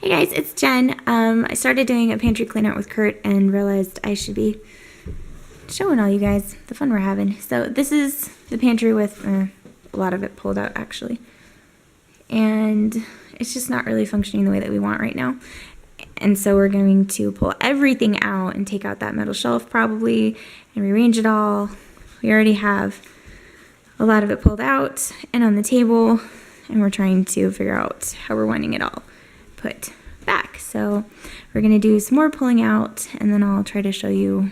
Hey guys, it's Jen. I started doing a pantry clean out with Kurt and realized I should be showing all you guys the fun we're having. So this is the pantry with a lot of it pulled out actually. And it's just not really functioning the way that we want right now. And so we're going to pull everything out and take out that metal shelf probably and rearrange it all. We already have a lot of it pulled out and on the table, and we're trying to figure out how we're wanting it all put back. So we're going to do some more pulling out, and then I'll try to show you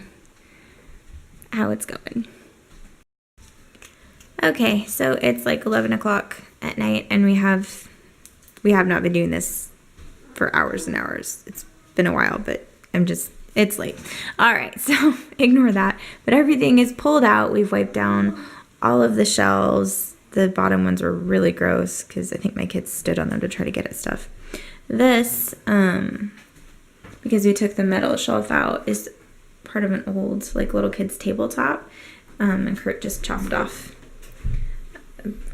how it's going. Okay, so it's like 11 o'clock at night, and we have not been doing this for hours and hours. It's been a while, but it's late. All right, so ignore that. But everything is pulled out. We've wiped down all of the shelves. The bottom ones were really gross because I think my kids stood on them to try to get at stuff. This, because we took the metal shelf out, is part of an old, like, little kid's tabletop. And Kurt just chopped off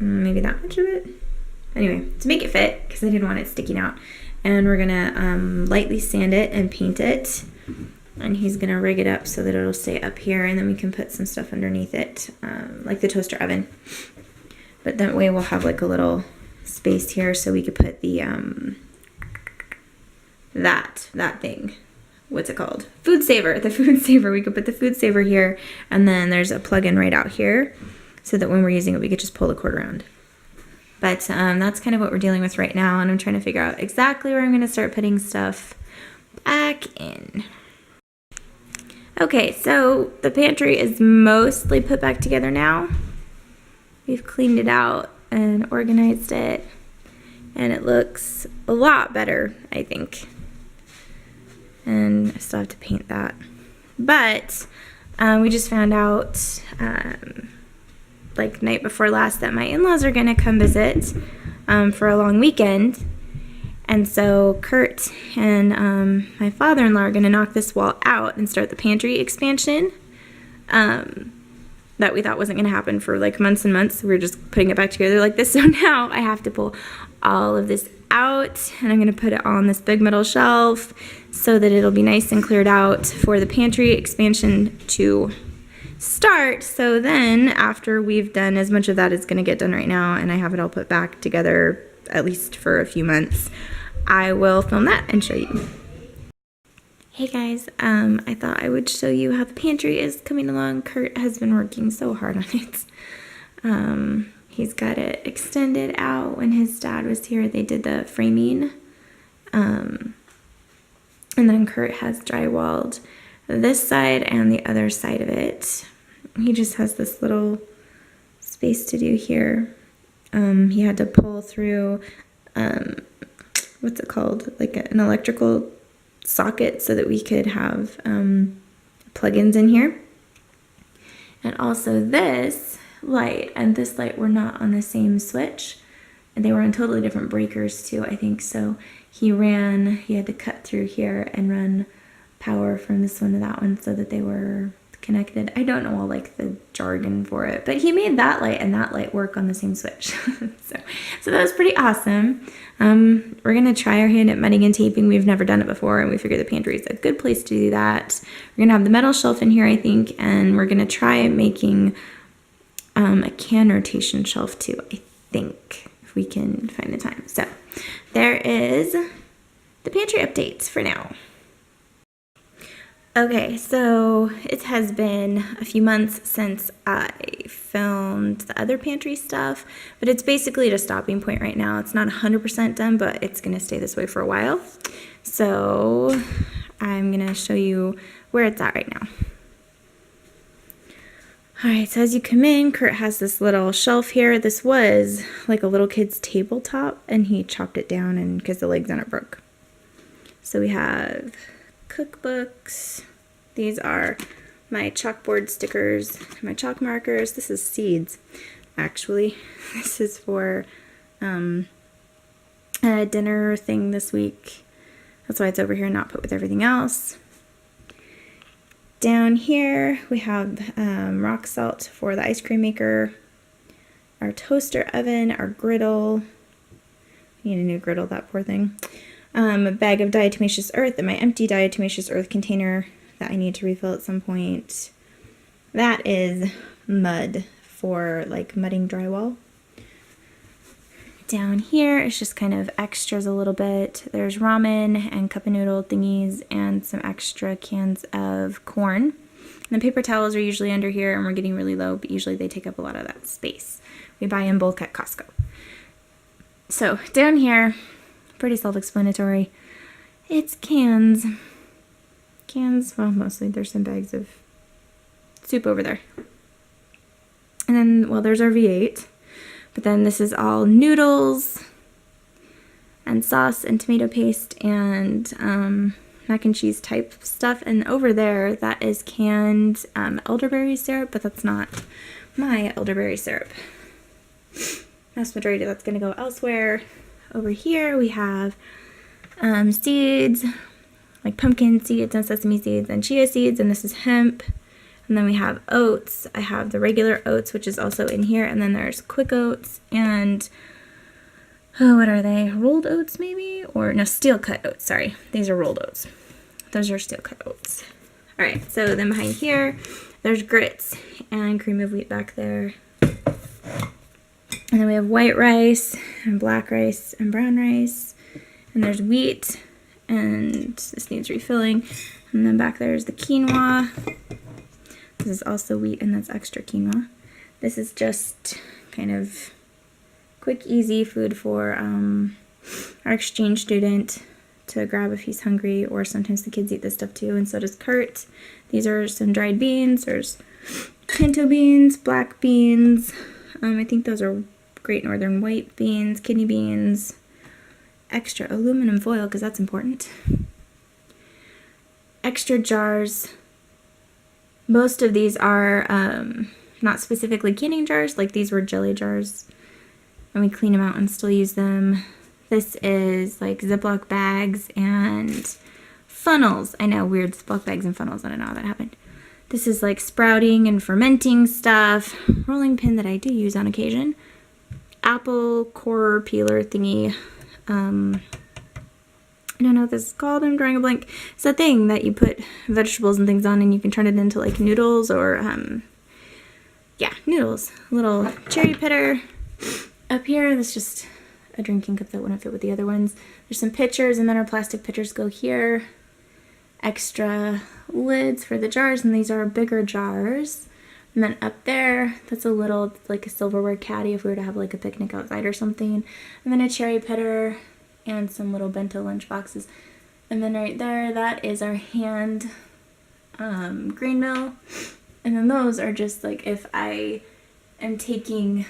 maybe that much of it. Anyway, to make it fit, because I didn't want it sticking out. And we're gonna lightly sand it and paint it. And he's gonna rig it up so that it'll stay up here, and then we can put some stuff underneath it, like the toaster oven. But that way we'll have like a little space here so we could put the, that thing. What's it called? Food saver. The food saver. We could put the food saver here, and then there's a plug-in right out here so that when we're using it, we could just pull the cord around. But that's kind of what we're dealing with right now, and I'm trying to figure out exactly where I'm going to start putting stuff back in. Okay, so the pantry is mostly put back together now. We've cleaned it out and organized it, and it looks a lot better, I think. And I still have to paint that. But we just found out, like night before last, that my in-laws are gonna come visit for a long weekend. And so Kurt and my father-in-law are gonna knock this wall out and start the pantry expansion that we thought wasn't gonna happen for like months and months. We were just putting it back together like this. So now I have to pull all of this out, and I'm gonna put it on this big metal shelf so that it'll be nice and cleared out for the pantry expansion to start. So then after we've done as much of that as gonna get done right now, and I have it all put back together at least for a few months, I will film that and show you. Hey guys, I thought I would show you how the pantry is coming along. Kurt has been working so hard on it. He's got it extended out. When his dad was here, they did the framing. And then Kurt has drywalled this side and the other side of it. He just has this little space to do here. He had to pull through, what's it called? Like an electrical socket so that we could have plugins in here. And also this light and this light were not on the same switch, and they were on totally different breakers too, I think. So he had to cut through here and run power from this one to that one so that they were connected. I don't know all like the jargon for it, but he made that light and that light work on the same switch. so that was pretty awesome. We're gonna try our hand at mudding and taping. We've never done it before, and we figured the pantry is a good place to do that. We're gonna have the metal shelf in here, I think, and we're gonna try making a can rotation shelf too, I think, if we can find the time. So there is the pantry updates for now. Okay, so it has been a few months since I filmed the other pantry stuff, but it's basically at a stopping point right now. It's not 100% done, but it's gonna stay this way for a while. So I'm gonna show you where it's at right now. All right, so as you come in, Kurt has this little shelf here. This was like a little kid's tabletop, and he chopped it down and because the legs on it broke. So we have cookbooks. These are my chalkboard stickers, my chalk markers. This is seeds, actually. This is for a dinner thing this week. That's why it's over here, not put with everything else. Down here we have rock salt for the ice cream maker, our toaster oven, our griddle. I need a new griddle, that poor thing. A bag of diatomaceous earth and my empty diatomaceous earth container that I need to refill at some point. That is mud for like mudding drywall. Down here is just kind of extras a little bit. There's ramen and cup of noodle thingies and some extra cans of corn. And the paper towels are usually under here, and we're getting really low, but usually they take up a lot of that space. We buy in bulk at Costco. So down here, pretty self-explanatory. It's cans. Cans, well, mostly there's some bags of soup over there. And then, well, there's our V8. But then this is all noodles and sauce and tomato paste and mac and cheese type stuff. And over there, that is canned elderberry syrup, but that's not my elderberry syrup. Vast majority of that's going to go elsewhere. Over here, we have seeds, like pumpkin seeds and sesame seeds and chia seeds, and this is hemp. And then we have oats. I have the regular oats, which is also in here. And then there's quick oats and, oh, what are they? Rolled oats maybe? Or no, steel cut oats. Sorry. These are rolled oats. Those are steel cut oats. All right. So then behind here, there's grits and cream of wheat back there. And then we have white rice and black rice and brown rice. And there's wheat. And this needs refilling. And then back there is the quinoa. This is also wheat, and that's extra quinoa. This is just kind of quick, easy food for our exchange student to grab if he's hungry, or sometimes the kids eat this stuff too, and so does Kurt. These are some dried beans. There's pinto beans, black beans. I think those are Great Northern white beans, kidney beans, extra aluminum foil because that's important. Extra jars. Most of these are not specifically canning jars, like these were jelly jars, and we clean them out and still use them. This is like Ziploc bags and funnels. I know, weird, Ziploc bags and funnels, I don't know how that happened. This is like sprouting and fermenting stuff. Rolling pin that I do use on occasion. Apple core peeler thingy. I don't know what this is called, I'm drawing a blank. It's a thing that you put vegetables and things on and you can turn it into like noodles or, yeah, noodles. A little cherry pitter. Up here, that's just a drinking cup that wouldn't fit with the other ones. There's some pitchers, and then our plastic pitchers go here. Extra lids for the jars, and these are bigger jars. And then up there, that's a little, like a silverware caddy if we were to have like a picnic outside or something. And then a cherry pitter. And some little bento lunch boxes. And then right there, that is our hand grain mill. And then those are just like if I am taking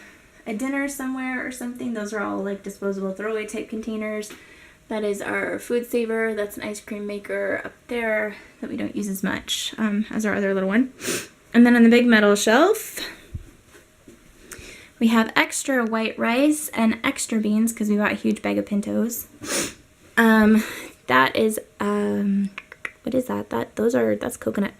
a dinner somewhere or something, those are all like disposable throwaway type containers. That is our food saver. That's an ice cream maker up there that we don't use as much as our other little one. And then on the big metal shelf, we have extra white rice and extra beans because we bought a huge bag of pintos. That is, what is that? That's coconut.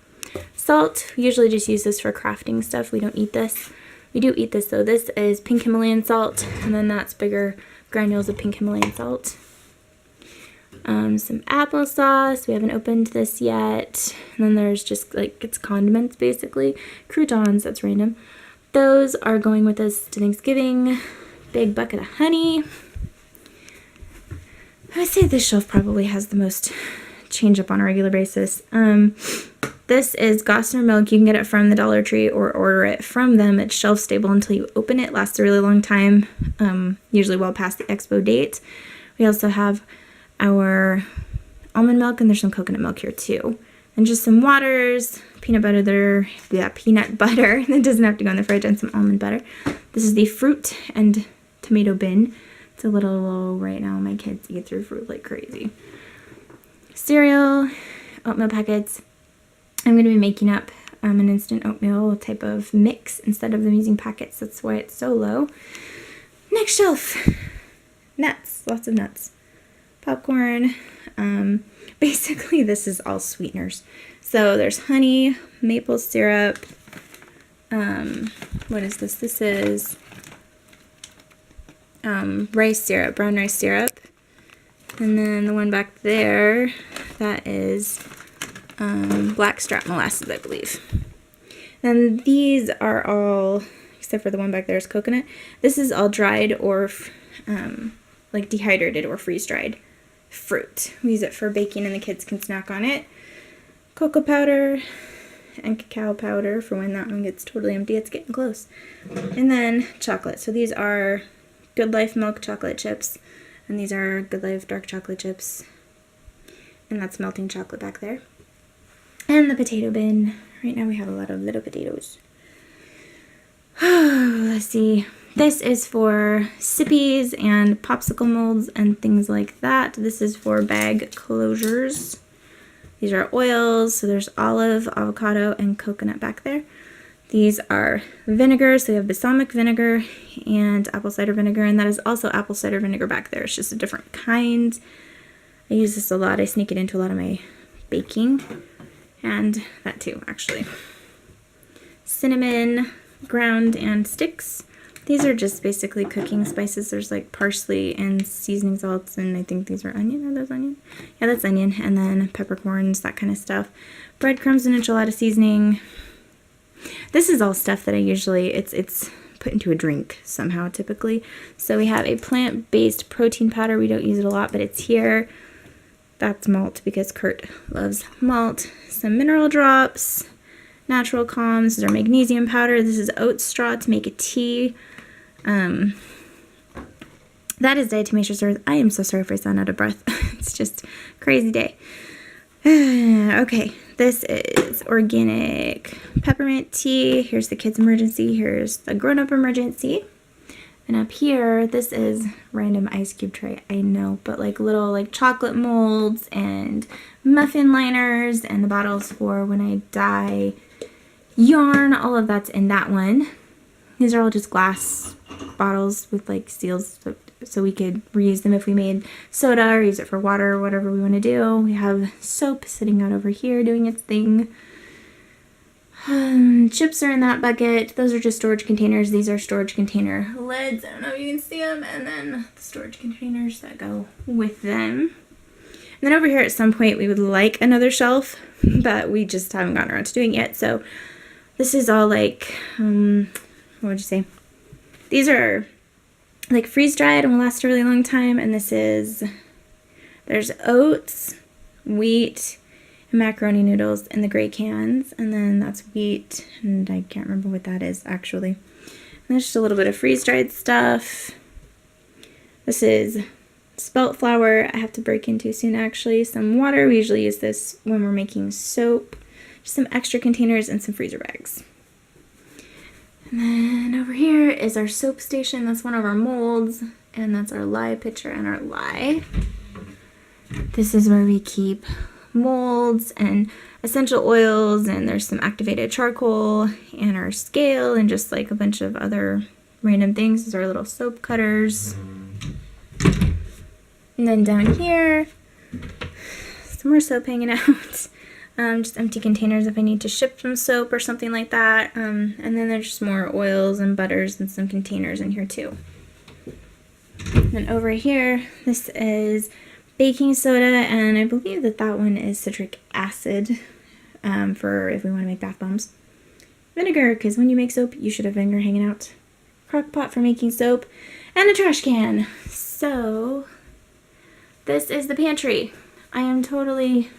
Salt, we usually just use this for crafting stuff. We don't eat this. We do eat this though. This is pink Himalayan salt, and then that's bigger granules of pink Himalayan salt. Some applesauce. We haven't opened this yet. And then there's just like, it's condiments basically. Croutons, that's random. Those are going with us to Thanksgiving. Big bucket of honey. I would say this shelf probably has the most change up on a regular basis. This is Gossamer milk. You can get it from the Dollar Tree or order it from them. It's shelf stable until you open it. Lasts a really long time, usually well past the expo date. We also have our almond milk, and there's some coconut milk here too. And just some waters, peanut butter that doesn't have to go in the fridge, and some almond butter. This is the fruit and tomato bin. It's a little low right now. My kids eat through fruit like crazy. Cereal, oatmeal packets. I'm going to be making up an instant oatmeal type of mix instead of them using packets. That's why it's so low. Next shelf. Nuts. Lots of nuts. Popcorn. Basically, this is all sweeteners. So there's honey, maple syrup. What is this? This is rice syrup, brown rice syrup. And then the one back there, that is blackstrap molasses, I believe. And these are all, except for the one back there is coconut. This is all dried or like dehydrated or freeze-dried fruit. We use it for baking and the kids can snack on it. Cocoa powder and cacao powder for when that one gets totally empty. It's getting close. And then chocolate. So these are Good Life milk chocolate chips. And these are Good Life dark chocolate chips. And that's melting chocolate back there. And the potato bin. Right now we have a lot of little potatoes. Let's see. This is for sippies and popsicle molds and things like that. This is for bag closures. These are oils, so there's olive, avocado, and coconut back there. These are vinegars, so we have balsamic vinegar and apple cider vinegar, and that is also apple cider vinegar back there. It's just a different kind. I use this a lot. I sneak it into a lot of my baking, and that too, actually. Cinnamon, ground, and sticks. These are just basically cooking spices. There's like parsley and seasoning salts, and I think these are onion. Are those onion? Yeah, that's onion. And then peppercorns, that kind of stuff. Breadcrumbs and enchilada seasoning. This is all stuff that I usually, it's put into a drink somehow typically. So we have a plant-based protein powder. We don't use it a lot, but it's here. That's malt because Kurt loves malt. Some mineral drops. Natural calms. This is our magnesium powder. This is oat straw to make a tea. That is diatomaceous earth. I am so sorry if I sound out of breath. It's just a crazy day. Okay, this is organic peppermint tea. Here's the kids' emergency. Here's the grown-up emergency. And up here, this is random ice cube tray. I know, but like little like chocolate molds and muffin liners and the bottles for when I dye yarn. All of that's in that one. These are all just glass bottles with like seals so we could reuse them if we made soda or use it for water or whatever we want to do. We have soap sitting out over here doing its thing. Chips are in that bucket. Those are just storage containers. These are storage container lids. I don't know if you can see them. And then the storage containers that go with them. And then over here at some point we would like another shelf, but we just haven't gotten around to doing it yet. So this is all like, what would you say? These are like freeze-dried and will last a really long time. And this is, there's oats, wheat, and macaroni noodles in the gray cans. And then that's wheat, and I can't remember what that is actually. And there's just a little bit of freeze-dried stuff. This is spelt flour I have to break into soon actually. Some water, we usually use this when we're making soap. Just some extra containers and some freezer bags. And then over here is our soap station. That's one of our molds. And that's our lye pitcher and our lye. This is where we keep molds and essential oils. And there's some activated charcoal and our scale and just like a bunch of other random things. These are our little soap cutters. And then down here, some more soap hanging out. Just empty containers if I need to ship some soap or something like that. And then there's just more oils and butters and some containers in here too. And over here, this is baking soda, and I believe that that one is citric acid for if we want to make bath bombs. Vinegar, because when you make soap, you should have vinegar hanging out. Crock pot for making soap, and a trash can. So this is the pantry. I am totally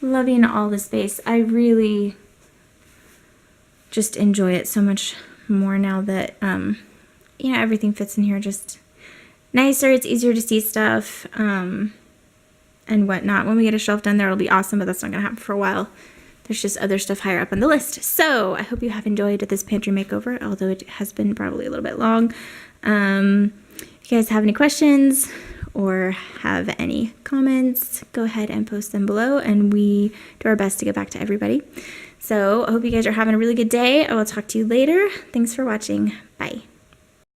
loving all the space. I really just enjoy it so much more now that, you know, everything fits in here just nicer. It's easier to see stuff and whatnot. When we get a shelf done there, it'll be awesome, but that's not going to happen for a while. There's just other stuff higher up on the list. So I hope you have enjoyed this pantry makeover, although it has been probably a little bit long. If you guys have any questions or have any comments, go ahead and post them below, and we do our best to get back to everybody. So I hope you guys are having a really good day. I will talk to you later. Thanks for watching. Bye.